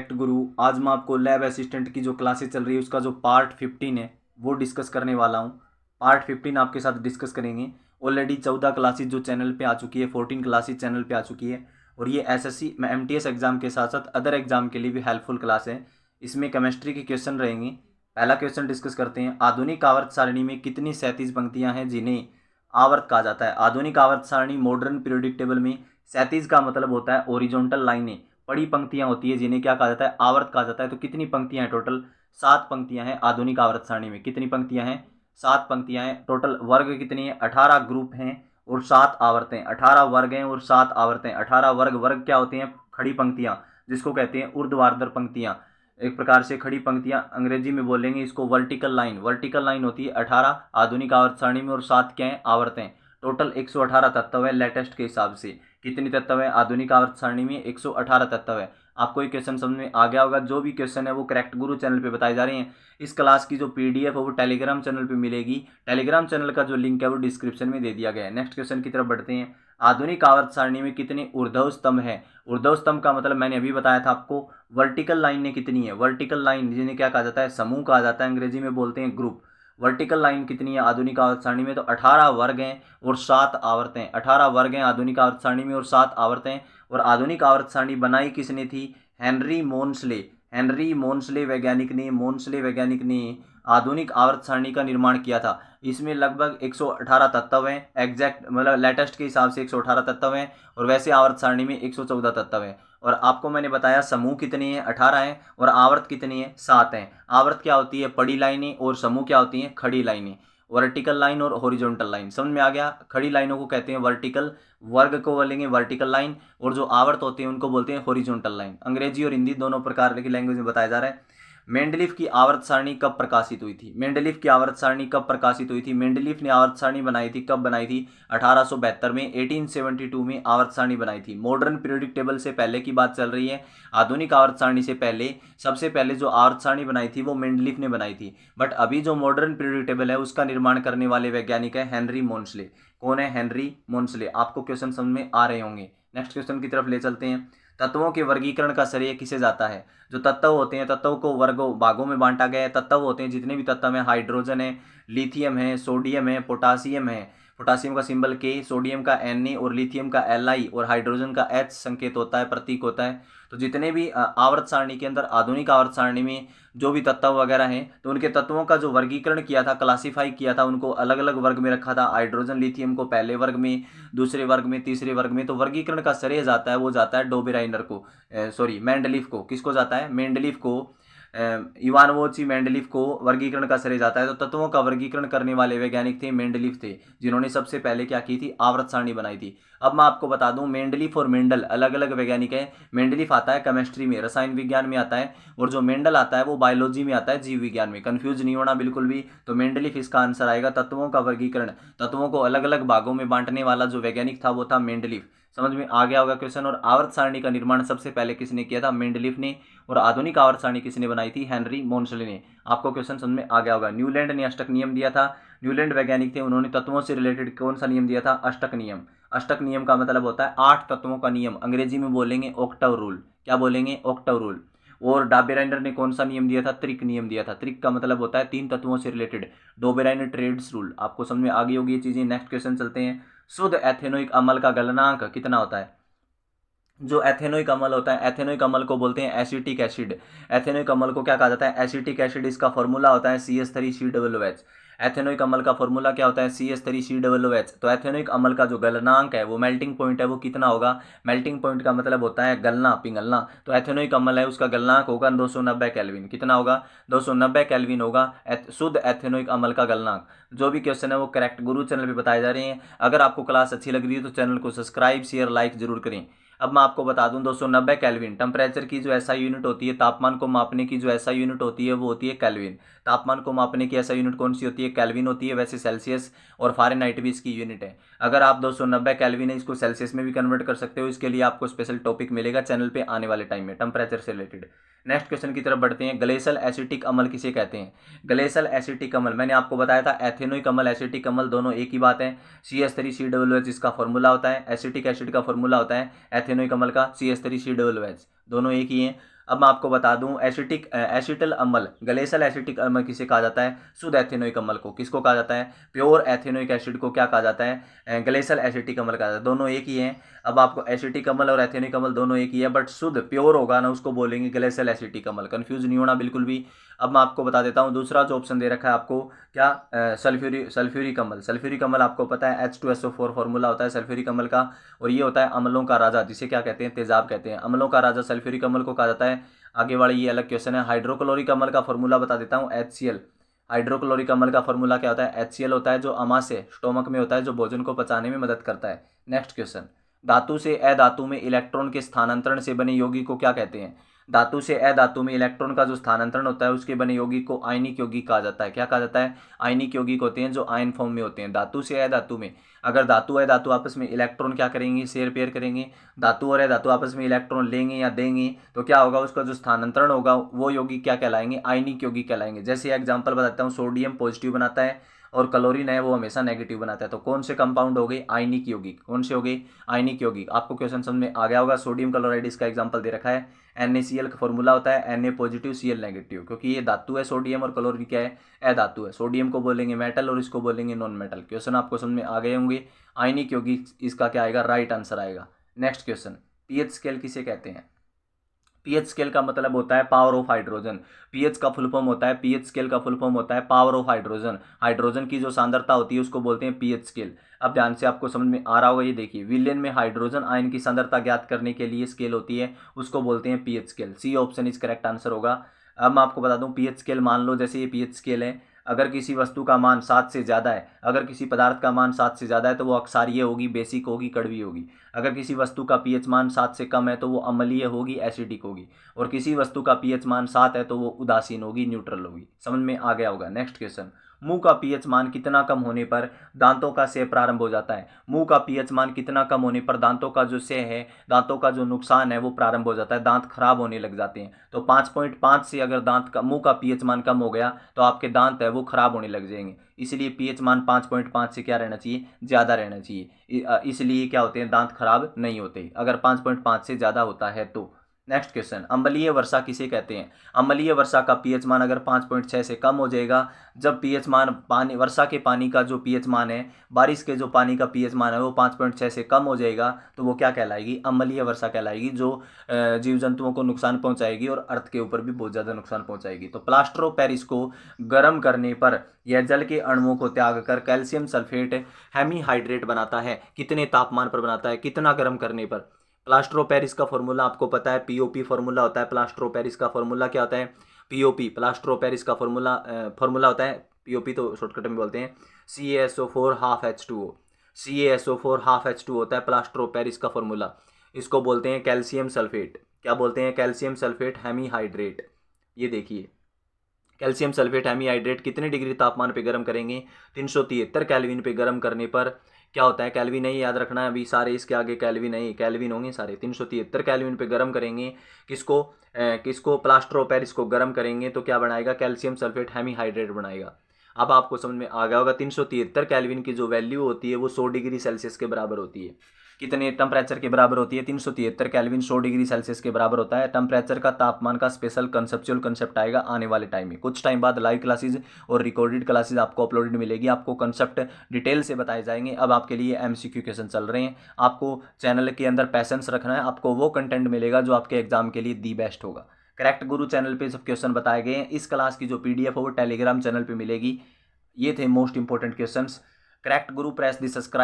गुरु। आज मैं आपको लैब असिस्टेंट की जो क्लासेस चल रही है उसका जो पार्ट 15 है वो डिस्कस करने वाला हूँ। पार्ट 15 आपके साथ डिस्कस करेंगे। ऑलरेडी 14 क्लासेस जो चैनल पे आ चुकी है, 14 क्लासेस चैनल पे आ चुकी है और ये एसएससी एमटीएस एग्जाम के साथ साथ अदर एग्जाम के लिए भी हेल्पफुल क्लास है। इसमें केमिस्ट्री के क्वेश्चन रहेंगे। पहला क्वेश्चन डिस्कस करते हैं। आधुनिक आवर्त सारणी में कितनी 37 पंक्तियां हैं जिन्हें आवर्त कहा जाता है? आधुनिक आवर्त सारणी मॉडर्न पीरियोडिक टेबल में 37 का मतलब होता है ओरिजोनटल लाइनें, बड़ी पंक्तियां होती है जिन्हें क्या कहा जाता है? आवर्त कहा जाता है। तो कितनी पंक्तियां हैं? टोटल 7 पंक्तियां हैं आधुनिक आवर्त सारणी में। कितनी पंक्तियां हैं? 7 पंक्तियां हैं। टोटल वर्ग कितनी है? 18 ग्रुप हैं और 7 आवर्तें। 18 वर्ग हैं और 7 आवर्तें। 18 वर्ग, वर्ग क्या होते हैं? खड़ी पंक्तियां, जिसको कहते हैं ऊर्ध्वाधर पंक्तियां। एक प्रकार से खड़ी पंक्तियां, अंग्रेजी में बोलेंगे इसको वर्टिकल लाइन। वर्टिकल लाइन होती है 18 आधुनिक आवर्त सारणी में और 7 क्या है? आवर्तें। टोटल 118 तत्व है लेटेस्ट के हिसाब से। कितनी तत्व है आधुनिक आवर्त सारणी में? 118 तत्व है। आपको ये क्वेश्चन समझ में आ गया होगा। जो भी क्वेश्चन है वो करेक्ट गुरु चैनल पे बताए जा रहे हैं। इस क्लास की जो पीडीएफ है वो टेलीग्राम चैनल पे मिलेगी। टेलीग्राम चैनल का जो लिंक है वो डिस्क्रिप्शन में दे दिया गया है। नेक्स्ट क्वेश्चन की तरफ बढ़ते हैं। आधुनिक आवर्त सारणी में कितने ऊर्ध्व स्तंभ है? ऊर्ध्व स्तंभ का मतलब मैंने अभी बताया था आपको। वर्टिकल लाइन ने कितनी है? वर्टिकल लाइन जिन्हें क्या कहा जाता है? समूह कहा जाता है, अंग्रेजी में बोलते हैं ग्रुप। वर्टिकल लाइन कितनी है आधुनिक आवर्त सारणी में? तो 18 वर्ग हैं और 7 आवर्तें। 18 वर्ग हैं आधुनिक आवर्त सारणी में और 7 आवर्तें। और आधुनिक आवर्त सारणी बनाई किसने थी? हेनरी मोन्सले। हेनरी मोन्सले वैज्ञानिक ने, मोन्सले वैज्ञानिक ने आधुनिक आवर्त सारणी का निर्माण किया था। इसमें लगभग 118 तत्व हैं। एग्जैक्ट मतलब लेटेस्ट के हिसाब से 118 तत्व हैं और वैसे आवर्त सारणी में 114 तत्व हैं। और आपको मैंने बताया समूह कितने हैं? 18 हैं और आवर्त कितनी है? 7 हैं। आवर्त क्या होती है? पड़ी लाइनें और समूह क्या होती हैं? खड़ी लाइनें। वर्टिकल लाइन और हॉरिजॉन्टल लाइन समझ में आ गया। खड़ी लाइनों को कहते हैं वर्टिकल, वर्ग को बोलेंगे वर्टिकल लाइन और जो आवर्त होते हैं उनको बोलते हैं हॉरिजॉन्टल लाइन। अंग्रेजी और हिंदी दोनों प्रकार की लैंग्वेज में बताया जा रहा है। मेंडलीफ की आवर्त सारणी कब प्रकाशित हुई थी? मेंडलीफ की आवर्त सारणी कब प्रकाशित हुई थी? मेंडलीफ ने आवर्त सारणी बनाई थी, कब बनाई थी? 1872 में, 1872 में आवर्त सारणी बनाई थी। मॉडर्न पीरियोडिक टेबल से पहले की बात चल रही है। आधुनिक आवर्त सारणी से पहले सबसे पहले जो आवर्त सारणी बनाई थी वो मेंडलीफ ने बनाई थी। बट अभी जो मॉडर्न पीरियोडिक टेबल है उसका निर्माण करने वाले वैज्ञानिक है हेनरी मोन्सले। कौन है? हेनरी मोन्सले। आपको क्वेश्चन समझ में आ रहे होंगे। नेक्स्ट क्वेश्चन की तरफ ले चलते हैं। तत्वों के वर्गीकरण का श्रेय किसे जाता है? जो तत्व होते हैं, तत्वों को वर्गों भागों में बांटा गया है। तत्व होते हैं जितने भी तत्व हैं, हाइड्रोजन है, लिथियम है, सोडियम है, पोटासियम है। पोटासियम का सिंबल के, सोडियम का Na और लिथियम का Li और हाइड्रोजन का H संकेत होता है, प्रतीक होता है। तो जितने भी आवर्त सारणी के अंदर, आधुनिक आवर्त सारणी में जो भी तत्व वगैरह हैं, तो उनके तत्वों का जो वर्गीकरण किया था, क्लासीफाई किया था, उनको अलग अलग वर्ग में रखा था। हाइड्रोजन लिथियम को पहले वर्ग में, दूसरे वर्ग में, तीसरे वर्ग में। तो वर्गीकरण का श्रेय जाता है, वो जाता है डोबेराइनर को, सॉरी मेंडलीफ को। किसको जाता है? मेंडलीफ को। इवानोविच मेंडलीफ को वर्गीकरण का श्रेय जाता है। तो तत्वों का वर्गीकरण करने वाले वैज्ञानिक थे मेंडलीफ थे, जिन्होंने सबसे पहले क्या की थी? आवर्त सारणी बनाई थी। अब मैं आपको बता दूं, मेंडलीफ और मेंडल अलग अलग वैज्ञानिक हैं। मेंडलीफ आता है केमिस्ट्री में, रसायन विज्ञान में आता है, और जो मेंडल आता है वो बायोलॉजी में आता है, जीव विज्ञान में। कंफ्यूज नहीं होना बिल्कुल भी। तो मेंडलीफ इसका आंसर आएगा। तत्वों का वर्गीकरण, तत्वों को अलग अलग भागों में बांटने वाला जो वैज्ञानिक था वो था मेंडलीफ। समझ में आ गया होगा क्वेश्चन। और आवर्त सारणी का निर्माण सबसे पहले किसने किया था? मेंडलीफ ने। और आधुनिक आवर्त सारणी किसने बनाई थी? हेनरी मोन्सले ने। आपको क्वेश्चन समझ में आ गया होगा। न्यूलैंड ने अष्टक नियम दिया था। न्यूलैंड वैज्ञानिक थे, उन्होंने तत्वों से रिलेटेड कौन सा नियम दिया था? अष्टक नियम। अष्टक नियम का मतलब होता है 8 तत्वों का नियम। अंग्रेजी में बोलेंगे ऑक्टव रूल। क्या बोलेंगे? ऑक्टव रूल। और डॉबेराइनर ने कौन सा नियम दिया था? त्रिक नियम दिया था। त्रिक का मतलब होता है 3 तत्वों से रिलेटेड। डॉबेराइनर trades rule. आपको समझ में आ गई होगी ये चीजें। नेक्स्ट क्वेश्चन चलते हैं। शुद्ध एथेनोइक अम्ल का गलनांक कितना होता है? जो एथेनोइक अम्ल होता है, एथेनोइक अम्ल को बोलते हैं एसिटिक एसिड। एथेनोइक अम्ल को क्या कहा जाता है? Acetic acid. इसका फॉर्मूला होता है CH3COOH। एथेनोइक अम्ल का फॉर्मूला क्या होता है? CH3COOH। तो एथेनोइक अम्ल का जो गलनांक है, वो मेल्टिंग पॉइंट है, वो कितना होगा? मेल्टिंग पॉइंट का मतलब होता है गलना, पिघलना। तो एथेनोइक अम्ल है, उसका गलनांक होगा 290 केल्विन। कितना होगा? 290 केल्विन होगा शुद्ध एथेनोइक अम्ल का गलनांक। जो भी क्वेश्चन है वो करेक्ट गुरु चैनल पे बताए जा रहे हैं। अगर आपको क्लास अच्छी लग रही है तो चैनल को सब्सक्राइब, शेयर, लाइक जरूर करें। अब मैं आपको बता दूं, 290 केल्विन टेम्परेचर की जो एसआई यूनिट होती है, तापमान को मापने की जो एसआई यूनिट होती है वो होती है केल्विन। तापमान को मापने की एसआई यूनिट कौन सी होती है? केल्विन होती है। वैसे सेल्सियस और फ़ारेनहाइट भी इसकी यूनिट है। अगर आप 290 केल्विन है, इसको सेल्सियस में भी कन्वर्ट कर सकते हो। इसके लिए आपको स्पेशल टॉपिक मिलेगा चैनल पे आने वाले टाइम में, टेम्परेचर से रिलेटेड। नेक्स्ट क्वेश्चन की तरफ बढ़ते हैं। ग्लेशियल एसिटिक अम्ल किसे कहते हैं? ग्लेशियल एसिटिक अम्ल मैंने आपको बताया था, एथेनोइक अम्ल, एसिटिक अम्ल दोनों एक ही बात है। CH3COOH इसका फॉर्मूला होता है। एसिटिक एसिड का फॉर्मूला होता है एथेनोइक अम्ल का CH3COOH, दोनों एक ही हैं। अब मैं आपको बता दूं एसिटल अम्ल, ग्लेशियल एसिटिक अम्ल किसे कहा जाता है? शुद्ध एथेनोइक अम्ल को। किसको कहा जाता है? प्योर एथेनोइक एसिड को क्या कहा जाता है? ग्लेशियल एसिटिक अम्ल कहा जाता है। दोनों एक ही हैं। अब आपको एसिटिक अम्ल और एथेनोइक अम्ल दोनों एक ही है, बट शुद्ध प्योर होगा ना उसको बोलेंगे ग्लेशियल एसिटिक अम्ल। कंफ्यूज नहीं होना बिल्कुल भी। अब मैं आपको बता देता हूँ दूसरा जो ऑप्शन दे रखा है आपको, क्या? सल्फ्यूरिक अम्ल। सल्फ्यूरिक अम्ल आपको पता है H2SO4 फॉर्मूला होता है सल्फ्यूरिक अम्ल का, और ये होता है अम्लों का राजा, जिसे क्या कहते हैं? तेजाब कहते हैं। अम्लों का राजा सल्फ्यूरिक अम्ल को कहा जाता है। आगे वाले ये अलग क्वेश्चन है। हाइड्रोक्लोरिक अम्ल का फॉर्मूला बता देता हूँ, HCl। हाइड्रोक्लोरिक अम्ल का फॉर्मूला क्या होता है? HCl होता है, जो अमाशय स्टोमक में होता है, जो भोजन को पचाने में मदद करता है। नेक्स्ट क्वेश्चन, धातु से अधातु में इलेक्ट्रॉन के स्थानांतरण से बने यौगिक को क्या कहते हैं? धातु से अधातु में इलेक्ट्रॉन का जो स्थानांतरण होता है उसके बने यौगिक को आयनिक यौगिक कहा जाता है। क्या कहा जाता है? आयनिक यौगिक होते हैं जो आयन फॉर्म में होते हैं। धातु से अधातु में अगर धातु अधातु आपस में इलेक्ट्रॉन क्या करेंगे? शेयर पेयर करेंगे। धातु और अधातु आपस में इलेक्ट्रॉन लेंगे या देंगे तो क्या होगा? उसका जो स्थानांतरण होगा वो यौगिक क्या कहलाएंगे? आयनिक यौगिक कहलाएंगे। जैसे एग्जांपल बताता हूँ, सोडियम पॉजिटिव बनाता है और क्लोरीन है वो हमेशा नेगेटिव बनाता है। तो कौन से कंपाउंड हो गए? आयनिक यौगिक। कौन से हो गए? आयनिक यौगिक। आपको क्वेश्चन समझ में आ गया होगा। सोडियम क्लोराइड इसका एग्जांपल दे रखा है। NaCl का फॉर्मूला होता है Na पॉजिटिव Cl नेगेटिव, क्योंकि ये धातु है सोडियम और क्लोरीन क्या है? अधातु है। सोडियम को बोलेंगे मेटल और इसको बोलेंगे नॉन मेटल। क्वेश्चन आपको समझ में आ गए होंगे। आयनिक यौगिक इसका क्या आएगा? राइट आंसर आएगा। नेक्स्ट क्वेश्चन, पीएच स्केल किसे कहते हैं? पीएच स्केल का मतलब होता है पावर ऑफ हाइड्रोजन। पीएच का फुल फॉर्म होता है, पीएच स्केल का फुल फॉर्म होता है पावर ऑफ हाइड्रोजन। हाइड्रोजन की जो सांद्रता होती है उसको बोलते हैं पीएच स्केल। अब ध्यान से आपको समझ में आ रहा होगा, ये देखिए, विलयन में हाइड्रोजन आयन की सांद्रता ज्ञात करने के लिए स्केल होती है, उसको बोलते हैं pH scale. C option is correct answer होगा। अब मैं आपको बता दूं, पीएच स्केल मान लो जैसे ये पीएच स्केल है, अगर किसी वस्तु का मान 7 से ज़्यादा है, अगर किसी पदार्थ का मान 7 से ज़्यादा है तो वो अक्षारीय होगी, बेसिक होगी, कड़वी होगी। अगर किसी वस्तु का पीएच मान 7 से कम है तो वो अम्लीय होगी, एसिडिक होगी। और किसी वस्तु का पीएच मान 7 है तो वो उदासीन होगी, न्यूट्रल होगी। समझ में आ गया होगा। नेक्स्ट क्वेश्चन, मुंह का पीएच मान कितना कम होने पर दांतों का क्षय प्रारंभ हो जाता है? मुंह का पीएच मान कितना कम होने पर दांतों का जो क्षय है, दांतों का जो नुकसान है वो प्रारंभ हो जाता है, दांत खराब होने लग जाते हैं। तो 5.5 से अगर दांत का मुंह का पीएच मान कम हो गया तो आपके दांत है वो खराब होने लग जाएंगे। इसलिए पीएच मान 5.5 से क्या रहना चाहिए? ज़्यादा रहना चाहिए। इसलिए क्या होते हैं? दांत खराब नहीं होते अगर 5.5 से ज़्यादा होता है तो। नेक्स्ट क्वेश्चन, अम्लीय वर्षा किसे कहते हैं? अम्लीय वर्षा का पीएच मान अगर 5.6 से कम हो जाएगा, जब पीएच मान पानी, वर्षा के पानी का जो पीएच मान है, बारिश के जो पानी का पीएच मान है वो 5.6 से कम हो जाएगा तो वो क्या कहलाएगी? अम्लीय वर्षा कहलाएगी, जो जीव जंतुओं को नुकसान पहुंचाएगी और अर्थ के ऊपर भी बहुत ज़्यादा नुकसान पहुंचाएगी। तो प्लास्टर ऑफ पेरिस को गर्म करने पर यह जल के अणुओं को त्याग कर कैल्शियम सल्फेट हेमीहाइड्रेट बनाता है। कितने तापमान पर बनाता है? कितना गर्म करने पर? प्लास्टर ऑफ पेरिस का फॉर्मूला आपको पता है, पीओपी फॉर्मूला होता है। प्लास्टर ऑफ पेरिस का फॉर्मूला क्या होता है? पीओपी। प्लास्टर ऑफ पेरिस का फॉर्मूला होता है पीओपी, तो शॉर्टकट में बोलते हैं CaSO4 half H2O। CaSO4 half H2O होता है प्लास्टर ऑफ पेरिस का फॉर्मूला। इसको बोलते हैं कैल्शियम सल्फेट। क्या बोलते हैं? Calcium sulphate hemihydrate. ये देखिए, कैल्शियम सल्फेट हेमीहाइड्रेट कितने डिग्री तापमान पे गर्म करेंगे? 373 केल्विन पे गर्म करने पर क्या होता है? केल्विन नहीं याद रखना है अभी, सारे इसके आगे केल्विन नहीं, केल्विन होंगे सारे। 373 केल्विन पे गर्म करेंगे किसको? प्लास्टर ऑफ पेरिस को गर्म करेंगे तो क्या बनाएगा? कैल्शियम सल्फेट हेमीहाइड्रेट बनाएगा। अब आपको समझ में आ गया होगा, 373 केल्विन की जो वैल्यू होती है वो 100 डिग्री सेल्सियस के बराबर होती है। कितने टेम्परेचर के बराबर होती है? 373 केल्विन 100 डिग्री सेल्सियस के बराबर होता है। टेम्परेचर का तापमान का स्पेशल कंसेप्चुअल कंसेप्ट आएगा आने वाले टाइम में। कुछ टाइम बाद लाइव क्लासेज और रिकॉर्डेड क्लासेज आपको अपलोडेड मिलेगी, आपको कंसेप्ट डिटेल से बताए जाएंगे। अब आपके लिए MCQ क्वेश्चन चल रहे हैं। आपको चैनल के अंदर पैसेंस रखना है, आपको वो कंटेंट मिलेगा जो आपके एग्जाम के लिए दी बेस्ट होगा। करेक्ट गुरु चैनल पे सब क्वेश्चन बताए गए हैं। इस क्लास की जो PDF है वो टेलीग्राम चैनल पे मिलेगी। ये थे मोस्ट इंपॉर्टेंट क्वेश्चंस। करेक्ट गुरु प्रेस दी सब्सक्राइब